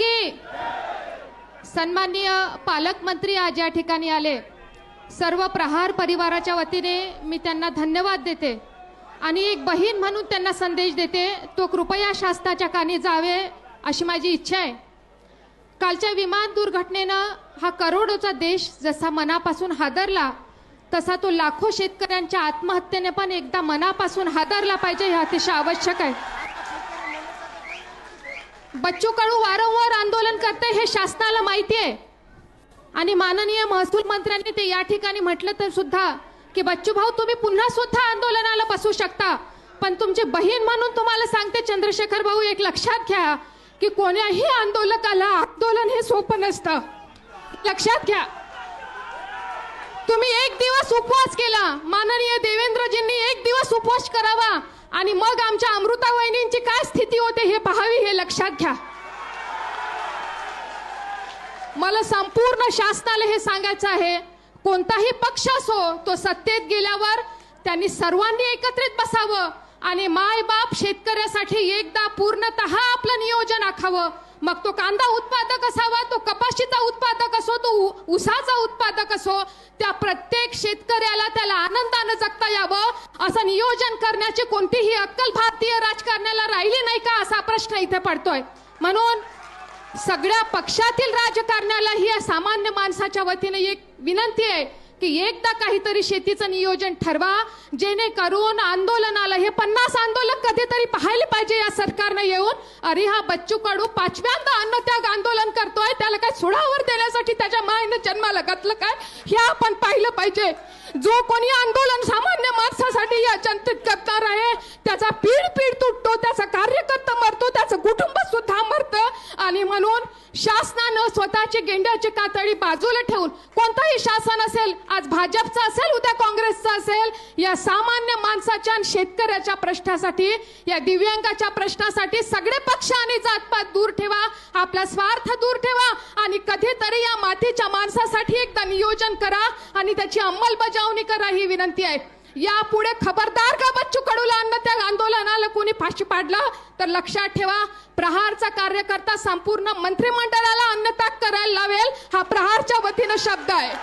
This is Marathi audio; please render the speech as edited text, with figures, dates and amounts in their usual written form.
की सन्माननीय पालकमंत्री आज या ठिकाणी आले। सर्व प्रहार परिवाराच्या वतीने मी त्यांना धन्यवाद देते आणि एक बहीण म्हणून त्यांना संदेश देते, तो कृपया शासनाच्या कानी जावे अशी माझी इच्छा आहे। कालच्या विमान दुर्घटनेनं हा करोडोचा देश जसा मनापासून हादरला, तसा तो लाखो शेतकऱ्यांच्या आत्महत्येने पण एकदा मनापासून हादरला पाहिजे, हे अतिशय आवश्यक आहे। बच्चू कडू वारंवार आंदोलन करते हे शासनाला माहिती आहे आणि माननीय महसूल मंत्र्यांनी ते या ठिकाणी म्हटलं तर सुद्धा की बच्चू भाऊ तुम्ही पुन्हा सुद्धा आंदोलनाला बसू शकता, पण तुमची बहीण म्हणून तुम्हाला सांगते चंद्रशेखर भाऊ, एक लक्षात घ्या की कोण्याही आंदोलकाला आंदोलन हे सोपं नसतं। लक्षात घ्या, तुम्ही एक दिवस उपवास केला, माननीय देवेंद्रजींनी एक दिवस उपवास करावा आणि मग आमच्या अमृता वहिनींची काय स्थिती होते हे पाहावी, हे लक्षात घ्या। मला संपूर्ण शासनाला हे सांगायचं आहे, कोणताही पक्ष असो तो सत्तेत गेल्यावर त्यांनी सर्वांनी एकत्रित बसावं आणि माय बाप शेतकऱ्यासाठी एकदा पूर्णतः आपलं नियोजन आखावं। मग तो कांदा उत्पादक असावा, तो कपाशीचा उत्पादक असो, तो ऊसाचा उत्पादक असो, त्या प्रत्येक शेतकऱ्याला त्याला आनंदाने जगता यावं असं नियोजन करण्याची कोणतीही अक्कल भारतीय राजकारणाला राहिली नाही का, असा प्रश्न इथे पडतोय। म्हणून सगळ्या पक्षातील राजकारण्याला ही सामान्य माणसाच्या वतीने एक विनंती आहे की एकदा काहीतरी शेतीचं नियोजन ठरवा, जेणेकरून आंदोलनाला हे 50 आंदोलक कधीतरी पाहायला पाहिजे या सरकारनं येऊन, अरे हा बच्चू कडू 5व्यांदा अन्नत्याग आंदोलन करतोय, त्याला काय सोडावर देण्यासाठी त्याच्या मायनं जन्माला घातलं काय, हे आपण पाहिलं पाहिजे। जो कोणी आंदोलन सामान्य माणसासाठी या जनतेत करणार आहे त्याचा पीड पीड तुटतो, त्याचा कार्यकर्ता मरतो, त्याचं कुटुंब सुद्धा मरतं। आणि म्हणून शासनानं स्वतःची गेंड्याची कातडी बाजूला ठेवून, कोणताही शासन असेल, आज भाजपचं असेल, उद्या काँग्रेसचं असेल, या सामान्य माणसाच्या आणि शेतकऱ्याच्या प्रश्नासाठी, या दिव्यांगाच्या प्रश्नासाठी सगळे पक्ष आणि जातपात दूर ठेवा, आपला स्वार्थ दूर ठेवा आणि कधीतरी या मातीच्या माणसासाठी एकदा नियोजन करा आणि त्याची अंमलबजावणी करा, ही विनंती आहे। यापुढे खबरदार का बच्चू कडूला अन्नत्याग आंदोलनाला कोणी फाशी पाडला तर लक्षात ठेवा, प्रहारचा कार्यकर्ता संपूर्ण मंत्रिमंडळाला अन्नत्याग करायला लावेल, हा प्रहारच्या वतीने शब्द आहे।